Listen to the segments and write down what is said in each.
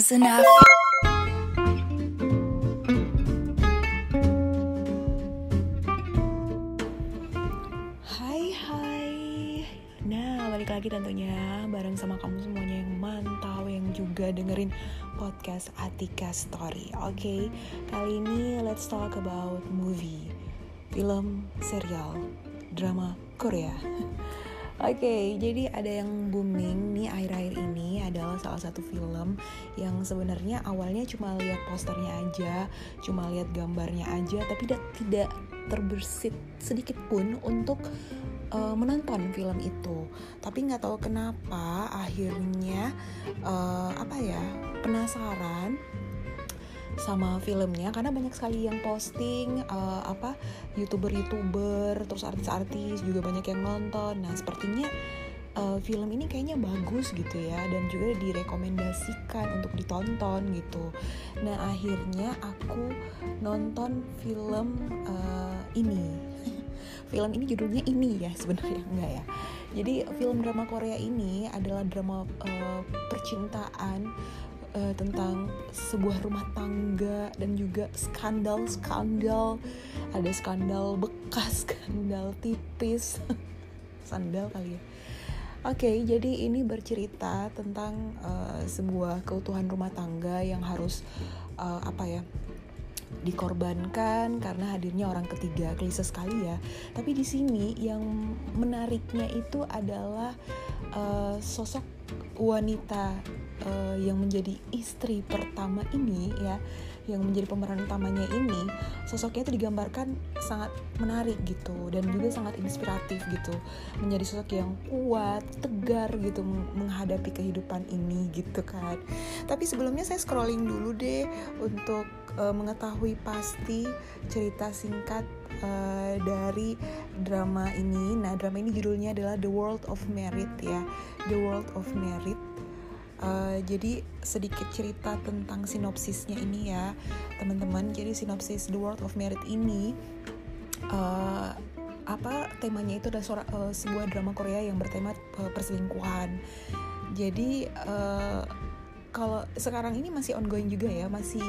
was enough. Hai. Nah, balik lagi tentunya bareng sama kamu semuanya yang mantau, yang juga dengerin podcast Atika Story. Oke, kali ini let's talk about movie, film, serial, drama Korea. Oke, jadi ada yang booming nih akhir-akhir ini adalah salah satu film yang sebenarnya awalnya cuma lihat posternya aja, cuma lihat gambarnya aja, tapi tidak terbersit sedikit pun untuk menonton film itu. Tapi nggak tahu kenapa akhirnya penasaran sama filmnya karena banyak sekali yang posting YouTuber terus artis-artis juga banyak yang nonton. Nah, sepertinya film ini kayaknya bagus gitu ya, dan juga direkomendasikan untuk ditonton gitu. Nah, akhirnya aku nonton film ini. Film ini judulnya ini ya, sebenarnya enggak ya. Jadi film drama Korea ini adalah drama percintaan tentang sebuah rumah tangga dan juga skandal, ada skandal bekas, skandal tipis, sandal kali ya. Oke, jadi ini bercerita tentang sebuah keutuhan rumah tangga yang harus dikorbankan karena hadirnya orang ketiga. Klise sekali ya. Tapi di sini yang menariknya itu adalah sosok wanita yang menjadi istri pertama ini ya, yang menjadi pemeran utamanya ini, sosoknya itu digambarkan sangat menarik gitu dan juga sangat inspiratif gitu, menjadi sosok yang kuat, tegar gitu menghadapi kehidupan ini gitu kan. Tapi sebelumnya saya scrolling dulu deh untuk mengetahui pasti cerita singkat dari drama ini. Nah, drama ini judulnya adalah The World of Merit ya, The World of Merit. Jadi sedikit cerita tentang sinopsisnya ini ya teman-teman. Jadi sinopsis The World of Merit ini temanya itu adalah sebuah drama Korea yang bertema perselingkuhan. Jadi kalau sekarang ini masih ongoing juga ya, masih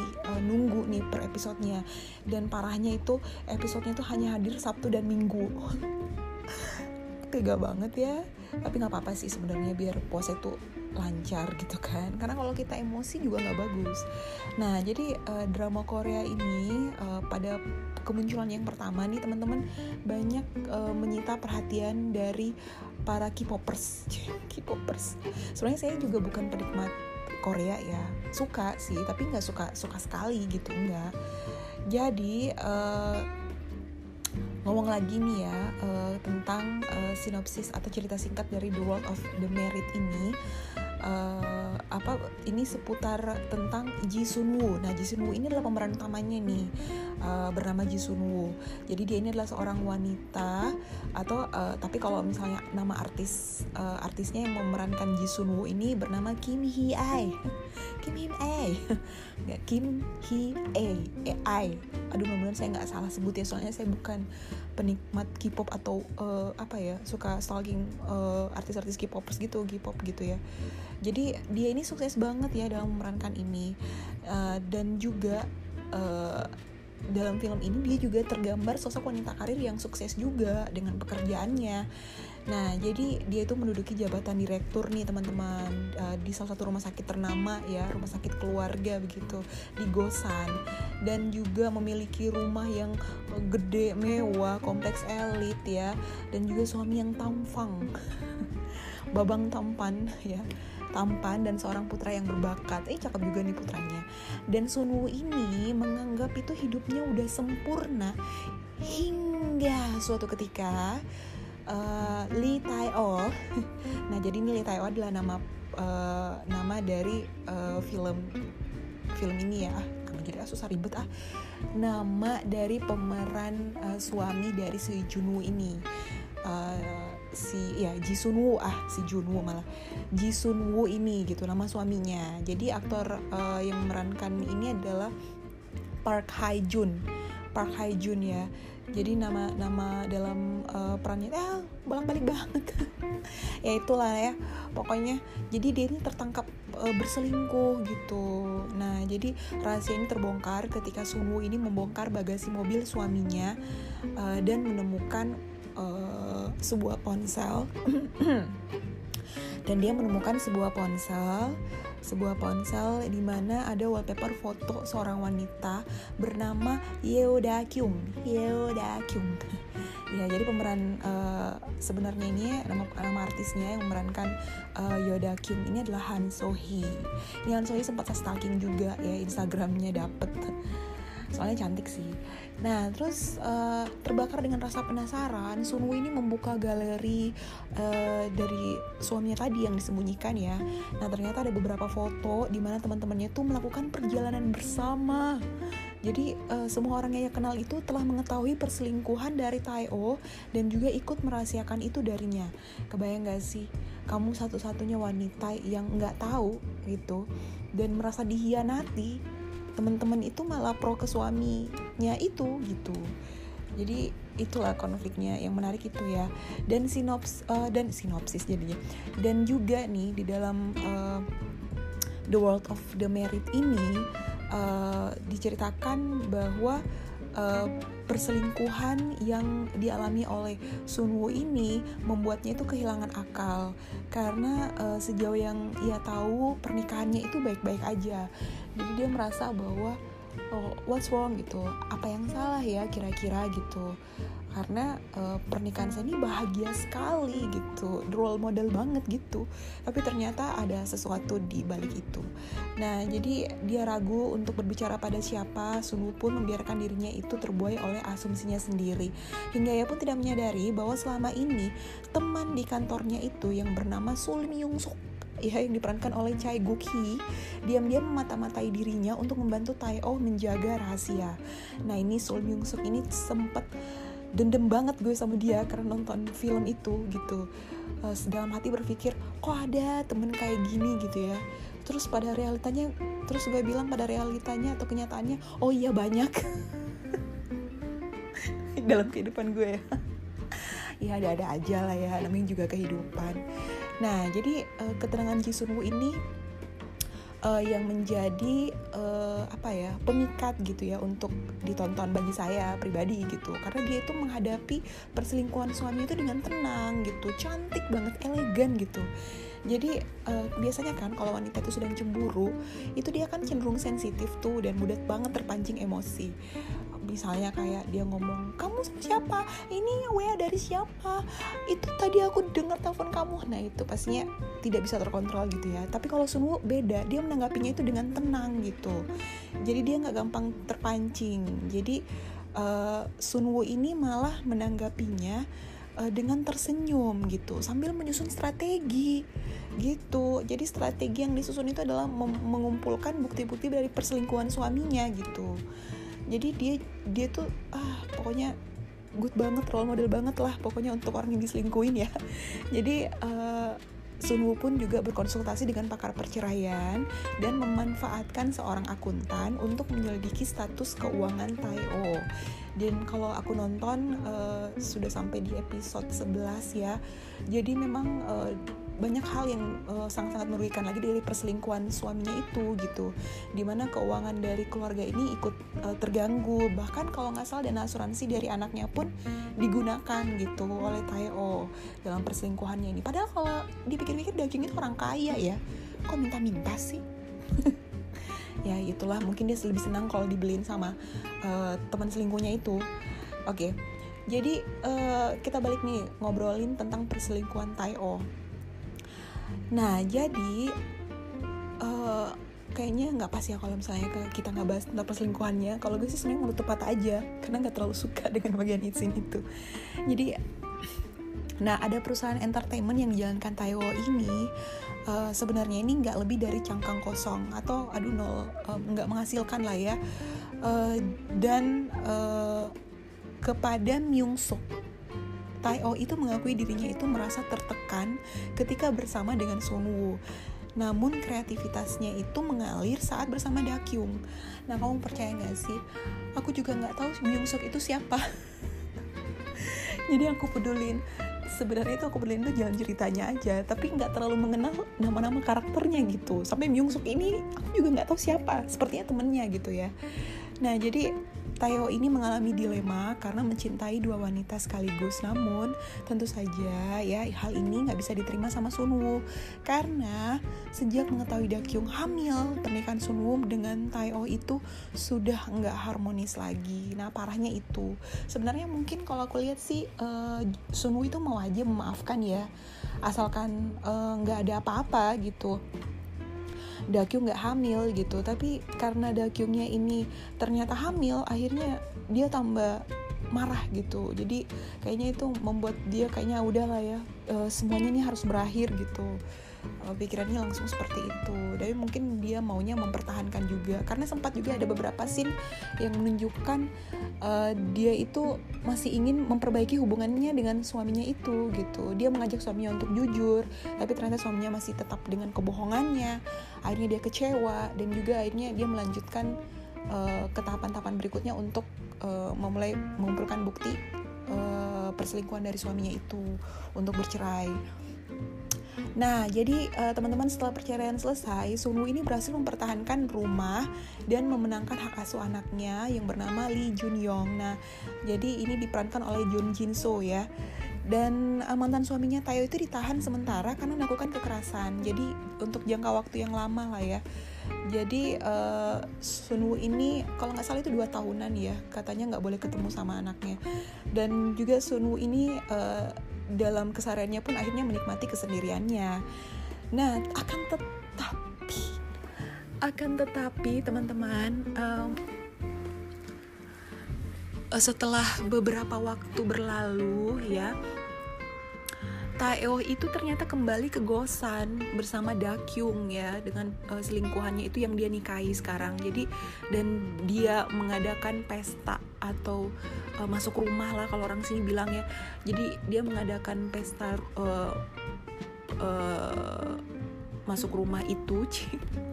nunggu nih per episodenya, dan parahnya itu episodenya itu hanya hadir Sabtu dan Minggu. Tega banget ya, tapi nggak apa-apa sih sebenarnya, biar puasa itu lancar gitu kan, karena kalau kita emosi juga nggak bagus. Nah, jadi drama Korea ini pada kemunculan yang pertama nih teman-teman banyak menyita perhatian dari para K-popers. Sebenarnya saya juga bukan penikmat Korea ya, suka sih tapi nggak suka sekali gitu, enggak. Jadi ngomong lagi nih ya tentang sinopsis atau cerita singkat dari The World of the Merit ini. Ini seputar tentang Ji Sun-woo. Nah, Ji Sun-woo ini adalah pemeran utamanya nih, bernama Ji Sun-woo. Jadi dia ini adalah seorang wanita atau tapi kalau misalnya nama artisnya yang memerankan Ji Sun-woo ini bernama Kim Hee-ae. Aduh, mudah-mudahan saya nggak salah sebut ya, soalnya saya bukan penikmat K-pop atau suka stalking artis-artis K-popers gitu, K-pop gitu ya. Jadi dia ini sukses banget ya dalam memerankan ini, dan juga dalam film ini dia juga tergambar sosok wanita karir yang sukses juga dengan pekerjaannya. Nah, jadi dia itu menduduki jabatan direktur nih teman-teman, di salah satu rumah sakit ternama ya, rumah sakit keluarga begitu di Gosan, dan juga memiliki rumah yang gede, mewah, kompleks elit ya, dan juga suami yang tampan, babang tampan ya, dan seorang putra yang berbakat. Cakep juga nih putranya. Dan Sun-woo ini menganggap itu hidupnya udah sempurna hingga suatu ketika Lee Tae-oh. Nah, jadi ini Lee Tae-oh adalah nama dari film ini ya. Jadi susah ribet nama dari pemeran suami dari si Junwoo ini. Ji Sun-woo Ji Sun-woo ini gitu nama suaminya. Jadi aktor yang memerankan ini adalah Park Hae-jun ya. Jadi nama dalam perannya bolak-balik banget. Ya itulah ya pokoknya. Jadi dia ini tertangkap berselingkuh gitu. Nah jadi rahasia ini terbongkar ketika Sunwoo ini membongkar bagasi mobil suaminya dan menemukan sebuah ponsel dan dia menemukan sebuah ponsel di mana ada wallpaper foto seorang wanita bernama Yeo Da Kyung. Ya, jadi pemeran sebenarnya ini nama artisnya yang memerankan Yeo Da Kyung ini adalah Han So Hee. Ini Han So Hee sempat saya stalking juga ya, Instagramnya dapet. Soalnya cantik sih. Nah terus terbakar dengan rasa penasaran, Sunwoo ini membuka galeri dari suaminya tadi yang disembunyikan ya. Nah ternyata ada beberapa foto di mana teman-temannya tuh melakukan perjalanan bersama. Jadi semua orang yang ia kenal itu telah mengetahui perselingkuhan dari Tae-oh dan juga ikut merahasiakan itu darinya. Kebayang gak sih, kamu satu-satunya wanita yang gak tahu gitu dan merasa dihianati, teman-teman itu malah pro ke suaminya itu gitu. Jadi itulah konfliknya yang menarik itu ya. Dan sinopsis jadinya. Dan juga nih di dalam The World of the Married ini diceritakan bahwa perselingkuhan yang dialami oleh Sunwoo ini membuatnya itu kehilangan akal karena sejauh yang ia tahu pernikahannya itu baik-baik aja. Jadi dia merasa bahwa what's wrong gitu, apa yang salah ya kira-kira gitu, karena pernikahan saya ini bahagia sekali gitu, role model banget gitu, tapi ternyata ada sesuatu di balik itu. Nah jadi dia ragu untuk berbicara pada siapa. Sunwoo pun membiarkan dirinya itu terbuai oleh asumsinya sendiri, hingga ia pun tidak menyadari bahwa selama ini teman di kantornya itu yang bernama Sul Myung Suk ya, yang diperankan oleh Chae Guk Hee, diam-diam memata-matai dirinya untuk membantu Tae-oh menjaga rahasia. Nah ini Sul Myung Suk ini sempet dendam banget gue sama dia karena nonton film itu gitu. Dalam hati berpikir, kok ada temen kayak gini gitu ya. Terus gue bilang pada realitanya atau kenyataannya, oh iya banyak dalam kehidupan gue ya. Ya ada-ada aja lah ya, namanya juga kehidupan. Nah jadi keterangan Ji Sunwoo ini yang menjadi pemikat gitu ya untuk ditonton bagi saya pribadi gitu, karena dia itu menghadapi perselingkuhan suami itu dengan tenang gitu, cantik banget, elegan gitu. Jadi biasanya kan kalau wanita itu sedang cemburu itu dia kan cenderung sensitif tuh dan mudah banget terpancing emosi. Misalnya kayak dia ngomong, kamu sama siapa? Ini WA dari siapa? Itu tadi aku dengar telepon kamu. Nah itu pastinya tidak bisa terkontrol gitu ya. Tapi kalau Sunwoo beda, dia menanggapinya itu dengan tenang gitu. Jadi dia nggak gampang terpancing. Jadi Sunwoo ini malah menanggapinya dengan tersenyum gitu, sambil menyusun strategi gitu. Jadi strategi yang disusun itu adalah mengumpulkan bukti-bukti dari perselingkuhan suaminya gitu. Jadi dia tuh pokoknya good banget, role model banget lah pokoknya untuk orang yang diselingkuhin ya. Jadi Sunwoo pun juga berkonsultasi dengan pakar perceraian dan memanfaatkan seorang akuntan untuk menyelidiki status keuangan Tae-oh. Dan kalau aku nonton sudah sampai di episode 11 ya. Jadi memang banyak hal yang sangat-sangat merugikan lagi dari perselingkuhan suaminya itu gitu, dimana keuangan dari keluarga ini ikut terganggu. Bahkan kalau nggak salah dana asuransi dari anaknya pun digunakan gitu oleh Tae-oh dalam perselingkuhannya ini. Padahal kalau dipikir-pikir Dakyung itu orang kaya ya, kok minta-minta sih? Ya itulah, mungkin dia lebih senang kalau dibeliin sama teman selingkuhnya itu. Oke. Jadi kita balik nih ngobrolin tentang perselingkuhan Tae-oh. Nah jadi kayaknya nggak pas ya kalau misalnya kita nggak bahas tentang perselingkuhannya. Kalau gue sih sebenarnya menutup mata aja karena nggak terlalu suka dengan bagian scene itu. Jadi nah ada perusahaan entertainment yang dijalankan Tae-oh ini sebenarnya ini nggak lebih dari cangkang kosong atau nggak menghasilkan lah ya. Dan kepada Myung Suk, Tae-oh itu mengakui dirinya itu merasa tertekan ketika bersama dengan Sunwoo. Namun kreativitasnya itu mengalir saat bersama Dakyung. Nah kamu percaya gak sih? Aku juga gak tahu Myung Suk itu siapa. Jadi aku pedulin, sebenarnya itu aku beliin tuh jalan ceritanya aja, tapi nggak terlalu mengenal nama-nama karakternya gitu. Sampai Myung Suk ini aku juga nggak tahu siapa, sepertinya temennya gitu ya. Nah jadi Taeho ini mengalami dilema karena mencintai dua wanita sekaligus. Namun tentu saja ya hal ini nggak bisa diterima sama Sunwoo, karena sejak mengetahui Dakyung hamil, pernikahan Sunwoo dengan Taeho itu sudah nggak harmonis lagi. Nah parahnya itu sebenarnya mungkin kalau aku lihat sih Sunwoo itu mau aja memaafkan ya, asalkan nggak ada apa-apa gitu, Dakyung nggak hamil gitu. Tapi karena Dakyungnya ini ternyata hamil, akhirnya dia tambah marah gitu. Jadi kayaknya itu membuat dia kayaknya udahlah ya, semuanya ini harus berakhir gitu. Pikirannya langsung seperti itu. Tapi mungkin dia maunya mempertahankan juga, karena sempat juga ada beberapa scene yang menunjukkan dia itu masih ingin memperbaiki hubungannya dengan suaminya itu gitu. Dia mengajak suaminya untuk jujur, tapi ternyata suaminya masih tetap dengan kebohongannya. Akhirnya dia kecewa, dan juga akhirnya dia melanjutkan ke tahapan-tahapan berikutnya untuk memulai mengumpulkan bukti perselingkuhan dari suaminya itu untuk bercerai. Nah, jadi teman-teman, setelah perceraian selesai, Sunwoo ini berhasil mempertahankan rumah dan memenangkan hak asuh anaknya yang bernama Lee Junyoung. Nah, jadi ini diperankan oleh Jun Jin-soo ya. Dan mantan suaminya Taeho itu ditahan sementara karena melakukan kekerasan. Jadi untuk jangka waktu yang lama lah ya. Jadi Sunwoo ini kalau nggak salah itu 2 tahunan ya, katanya nggak boleh ketemu sama anaknya. Dan juga Sunwoo ini dalam kesehariannya pun akhirnya menikmati kesendiriannya. Nah, akan tetapi teman-teman, setelah beberapa waktu berlalu ya, Taeho itu ternyata kembali ke Gosan bersama Dakyung ya, dengan selingkuhannya itu yang dia nikahi sekarang. Jadi dan dia mengadakan pesta atau masuk rumah lah kalau orang sini bilang ya. Jadi dia mengadakan pesta masuk rumah itu,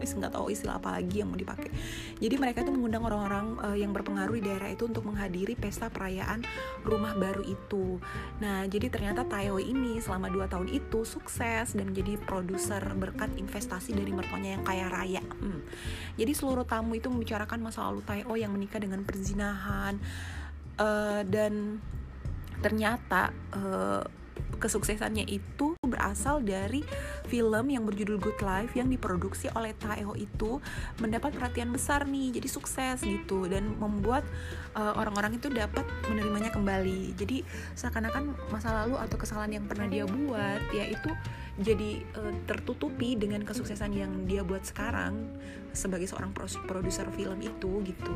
nggak tahu istilah apa lagi yang mau dipakai. Jadi mereka tuh mengundang orang-orang yang berpengaruh di daerah itu untuk menghadiri pesta perayaan rumah baru itu. Nah, jadi ternyata Taeho ini selama 2 tahun itu sukses dan menjadi produser berkat investasi dari mertuanya yang kaya raya. Jadi seluruh tamu itu membicarakan masa lalu Taeho yang menikah dengan perzinahan, dan ternyata kesuksesannya itu berasal dari film yang berjudul Good Life yang diproduksi oleh Taeho itu mendapat perhatian besar nih, jadi sukses gitu, dan membuat orang-orang itu dapat menerimanya kembali. Jadi seakan-akan masa lalu atau kesalahan yang pernah dia buat ya itu jadi tertutupi dengan kesuksesan yang dia buat sekarang sebagai seorang produser film itu gitu.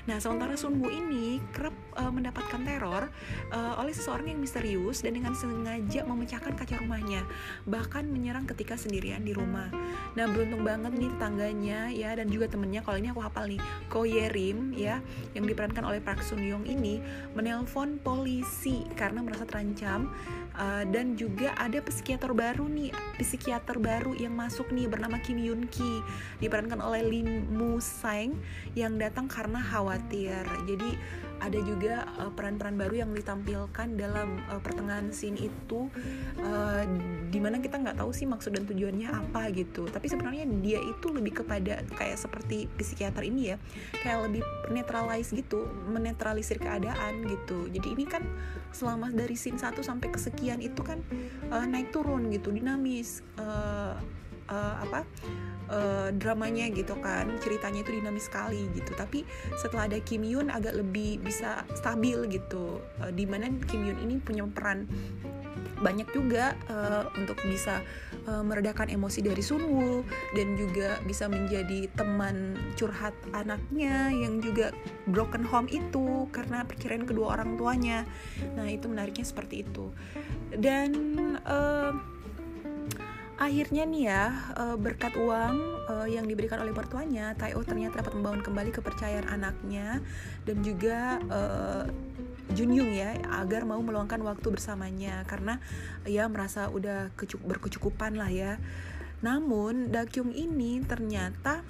Nah, sementara Sunwoo ini kerap mendapatkan teror oleh seseorang yang misterius dan dengan sengaja memecahkan kaca rumahnya, bahkan menyerang ketika sendirian di rumah. Nah, beruntung banget nih tetangganya ya, dan juga temennya, kalau ini aku hafal nih, Ko Ye-rim ya, yang diperankan oleh Park Sun-young ini menelpon polisi karena merasa terancam. Dan juga ada psikiater baru yang masuk nih, bernama Kim Yoon Ki, diperankan oleh Lim Moo Sang, yang datang karena khawatir. Jadi ada juga peran-peran baru yang ditampilkan dalam pertengahan scene itu, dimana kita nggak tahu sih maksud dan tujuannya apa gitu. Tapi sebenarnya dia itu lebih kepada kayak seperti psikiater ini ya, kayak lebih neutralize gitu, menetralisir keadaan gitu. Jadi ini kan selama dari scene 1 sampai kesekian itu kan naik turun gitu, dinamis, dramanya gitu kan, ceritanya itu dinamis sekali gitu. Tapi setelah ada Kim Yoon agak lebih bisa stabil gitu, dimana Kim Yoon ini punya peran banyak juga untuk bisa meredakan emosi dari Sunwoo, dan juga bisa menjadi teman curhat anaknya yang juga broken home itu karena perceraian kedua orang tuanya. Nah, itu menariknya seperti itu. Dan akhirnya nih ya, berkat uang yang diberikan oleh mertuanya, Taeho ternyata dapat membangun kembali kepercayaan anaknya dan juga Junyoung ya, agar mau meluangkan waktu bersamanya karena ya merasa udah berkecukupan lah ya. Namun Dakyung ini ternyata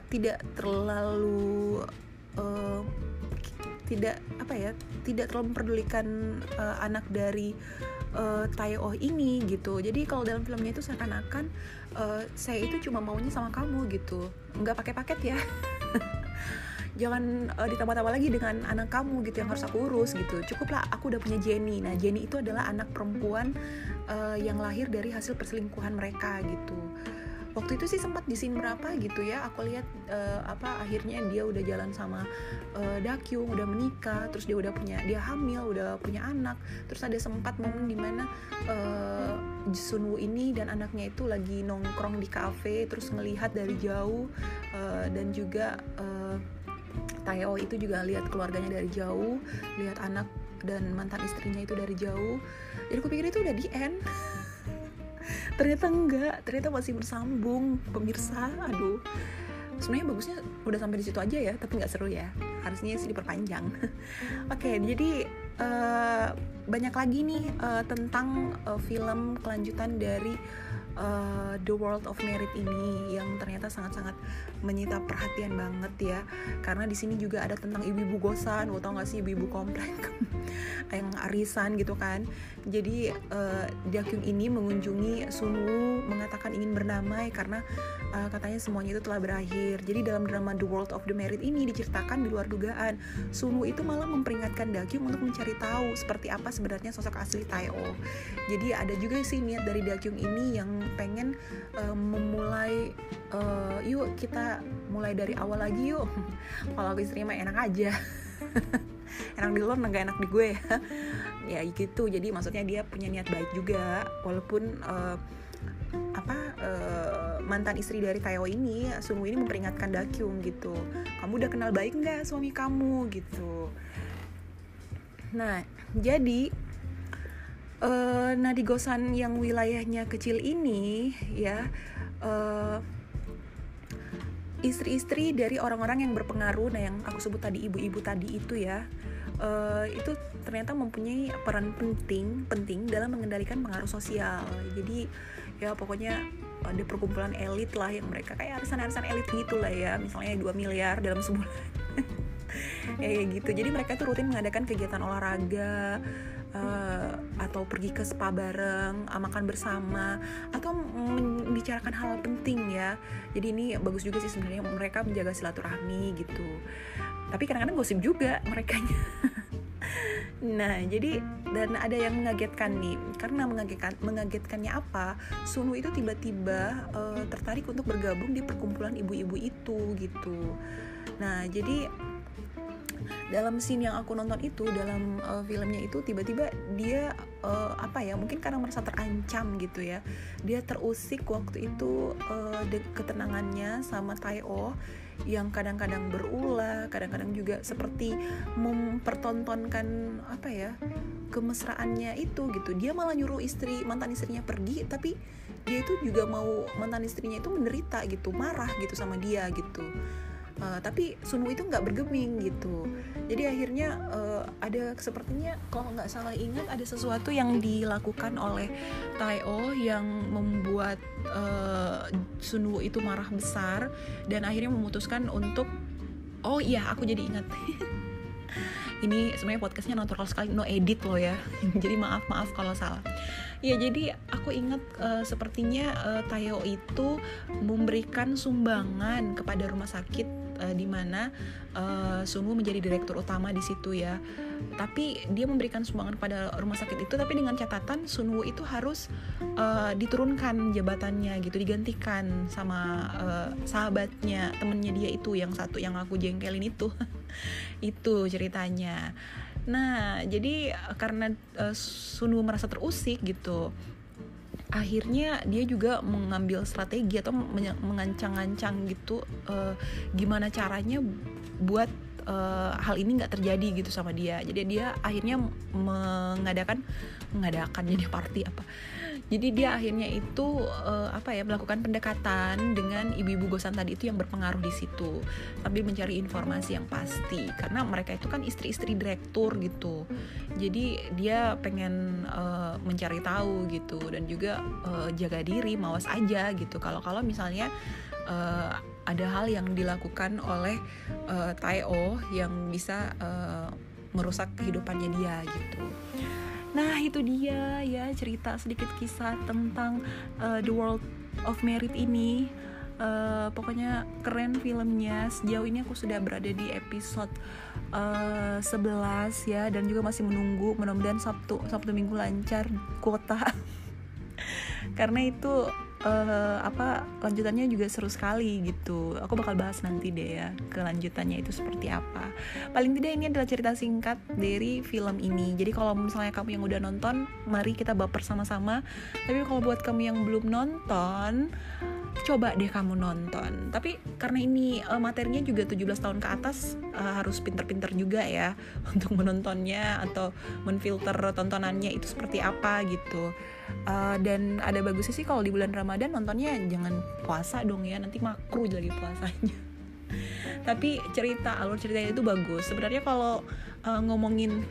tidak terlalu tidak terlalu memperdulikan anak dari Tae-oh ini gitu. Jadi kalau dalam filmnya itu seakan-akan saya itu cuma maunya sama kamu gitu, nggak pakai paket ya. Jangan ditambah-tambah lagi dengan anak kamu gitu yang harus aku urus gitu. Cukuplah aku udah punya Jenny. Nah, Jenny itu adalah anak perempuan yang lahir dari hasil perselingkuhan mereka gitu. Waktu itu sih sempat di scene berapa gitu ya, aku lihat akhirnya dia udah jalan sama Dakyung, udah menikah, terus dia hamil, udah punya anak. Terus ada sempat momen dimana Sunwoo ini dan anaknya itu lagi nongkrong di kafe, terus ngelihat dari jauh, dan juga Tae-oh itu juga lihat keluarganya dari jauh, lihat anak dan mantan istrinya itu dari jauh. Jadi aku pikir itu udah di end. Ternyata enggak, ternyata masih bersambung, pemirsa. Aduh, sebenarnya bagusnya udah sampai di situ aja ya, tapi nggak seru ya, harusnya sih diperpanjang. Oke, jadi banyak lagi nih tentang film kelanjutan dari The World of Merit ini yang ternyata sangat-sangat menyita perhatian banget ya, karena di sini juga ada tentang ibu-ibu gosan, lo tau gak sih ibu-ibu komplek yang arisan gitu kan. Jadi Dakyung ini mengunjungi Sunwoo, mengatakan ingin berdamai karena katanya semuanya itu telah berakhir. Jadi dalam drama The World of the Merit ini diceritakan di luar dugaan, Sunwoo itu malah memperingatkan Dakyung untuk mencari tahu seperti apa sebenarnya sosok asli Tae-oh. Jadi ada juga sih niat dari Dakyung ini yang pengen memulai, yuk kita mulai dari awal lagi yuk. Kalau aku istrinya mah enak aja. Enak di luar, nggak enak di gue ya gitu. Jadi maksudnya dia punya niat baik juga, walaupun mantan istri dari Tae-oh ini, Sunwoo ini memperingatkan Dakyung gitu, kamu udah kenal baik nggak suami kamu gitu. Nah, jadi di Gosan yang wilayahnya kecil ini ya, istri-istri dari orang-orang yang berpengaruh, nah yang aku sebut tadi ibu-ibu tadi itu ya, itu ternyata mempunyai peran penting dalam mengendalikan pengaruh sosial. Jadi ya pokoknya ada perkumpulan elit lah yang mereka kayak arisan-arisan elit gitu lah ya, misalnya 2 miliar dalam sebulan. Ya gitu. Jadi mereka tuh rutin mengadakan kegiatan olahraga, atau pergi ke spa bareng, makan bersama, atau membicarakan hal penting ya. Jadi ini bagus juga sih sebenarnya, mereka menjaga silaturahmi gitu. Tapi kadang-kadang gosip juga merekanya. Nah, jadi dan ada yang mengagetkan nih, karena mengagetkannya apa? Sunwoo itu tiba-tiba tertarik untuk bergabung di perkumpulan ibu-ibu itu gitu. Nah, jadi dalam scene yang aku nonton itu, dalam filmnya itu tiba-tiba dia mungkin karena merasa terancam gitu ya, dia terusik waktu itu ketenangannya sama Tae-oh yang kadang-kadang berulah, kadang-kadang juga seperti mempertontonkan kemesraannya itu gitu. Dia malah nyuruh mantan istrinya pergi, tapi dia itu juga mau mantan istrinya itu menderita gitu, marah gitu sama dia gitu. Tapi Sunwoo itu nggak bergeming gitu. Jadi akhirnya ada sepertinya, kalau nggak salah ingat, ada sesuatu yang dilakukan oleh Tae-oh yang membuat Sunwoo itu marah besar dan akhirnya memutuskan untuk, oh iya aku jadi ingat. Ini sebenarnya podcastnya natural sekali, no edit loh ya. Jadi maaf kalau salah. Ya, jadi aku ingat sepertinya Tae-oh itu memberikan sumbangan kepada rumah sakit di mana Sunwoo menjadi direktur utama di situ ya. Tapi dia memberikan sumbangan kepada rumah sakit itu, tapi dengan catatan Sunwoo itu harus diturunkan jabatannya gitu, digantikan sama sahabatnya, temennya dia itu yang satu yang aku jengkelin itu. Itu ceritanya. Nah, jadi karena Sunwoo merasa terusik gitu, akhirnya dia juga mengambil strategi atau mengancang-ancang gitu, gimana caranya buat hal ini nggak terjadi gitu sama dia. Jadi dia akhirnya mengadakan jadi party apa. Jadi dia akhirnya itu melakukan pendekatan dengan ibu-ibu gosan tadi itu yang berpengaruh di situ, sambil mencari informasi yang pasti, karena mereka itu kan istri-istri direktur gitu. Jadi dia pengen mencari tahu gitu, dan juga jaga diri, mawas aja gitu kalau misalnya ada hal yang dilakukan oleh Tae-oh yang bisa merusak kehidupannya dia gitu. Nah itu dia ya cerita sedikit kisah tentang The World of Merit ini. Pokoknya keren filmnya. Sejauh ini aku sudah berada di episode 11 ya, dan juga masih menunggu, mudah-mudahan Sabtu Minggu lancar kuota karena itu lanjutannya juga seru sekali gitu. Aku bakal bahas nanti deh ya kelanjutannya itu seperti apa. Paling tidak ini adalah cerita singkat dari film ini. Jadi kalau misalnya kamu yang udah nonton, mari kita baper sama-sama. Tapi kalau buat kamu yang belum nonton, coba deh kamu nonton. Tapi karena ini materinya juga 17 tahun ke atas, harus pinter-pinter juga ya untuk menontonnya atau menfilter tontonannya itu seperti apa gitu. Dan ada bagusnya sih kalau di bulan Ramadan nontonnya jangan puasa dong ya, nanti makruh lagi puasanya. Tapi alur ceritanya itu bagus. Sebenarnya kalau ngomongin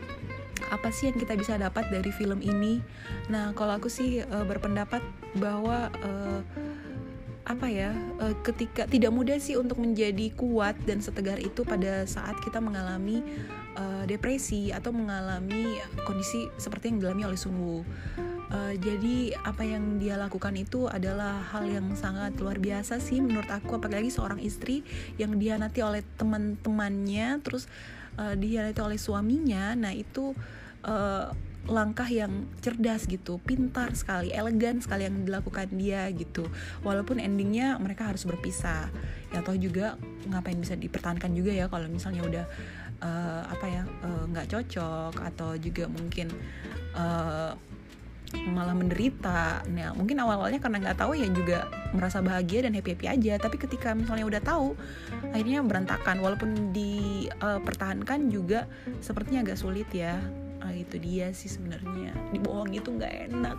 apa sih yang kita bisa dapat dari film ini, nah kalau aku sih berpendapat bahwa ketika tidak mudah sih untuk menjadi kuat dan setegar itu pada saat kita mengalami depresi atau mengalami kondisi seperti yang dialami oleh Sun Woo. Jadi apa yang dia lakukan itu adalah hal yang sangat luar biasa sih menurut aku, apalagi seorang istri yang dihianati oleh teman-temannya, terus dihianati oleh suaminya. Nah itu langkah yang cerdas gitu, pintar sekali, elegan sekali yang dilakukan dia gitu. Walaupun endingnya mereka harus berpisah. Ya toh juga ngapain bisa dipertahankan juga ya kalau misalnya udah nggak cocok atau juga mungkin malah menderita. Nah mungkin awal-awalnya karena nggak tahu ya juga merasa bahagia dan happy aja, tapi ketika misalnya udah tahu akhirnya berantakan. Walaupun dipertahankan juga sepertinya agak sulit ya. Itu dia sih sebenarnya, dibohong itu nggak enak.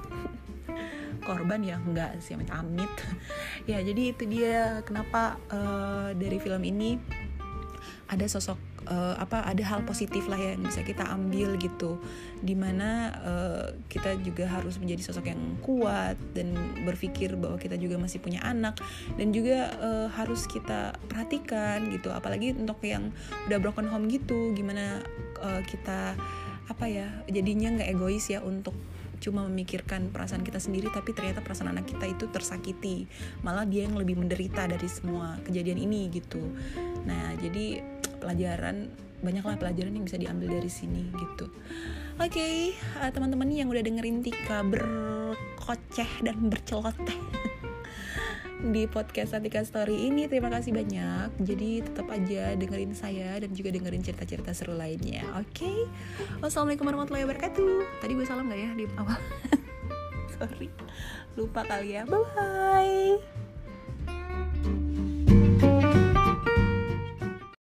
Korban ya enggak sih, amit-amit. Ya jadi itu dia kenapa dari film ini ada sosok ada hal positif lah yang bisa kita ambil gitu, dimana kita juga harus menjadi sosok yang kuat dan berpikir bahwa kita juga masih punya anak dan juga harus kita perhatikan gitu, apalagi untuk yang udah broken home gitu, gimana kita jadinya nggak egois ya untuk cuma memikirkan perasaan kita sendiri, tapi ternyata perasaan anak kita itu tersakiti, malah dia yang lebih menderita dari semua kejadian ini gitu. Nah jadi banyaklah pelajaran yang bisa diambil dari sini gitu. Oke, teman-teman yang udah dengerin Tika berkoceh dan berceloteh di podcast Atika Story ini, terima kasih banyak. Jadi tetap aja dengerin saya dan juga dengerin cerita-cerita seru lainnya. Oke. Wassalamualaikum warahmatullahi wabarakatuh. Tadi gue salam gak ya di awal? Sorry, lupa kali ya. Bye bye.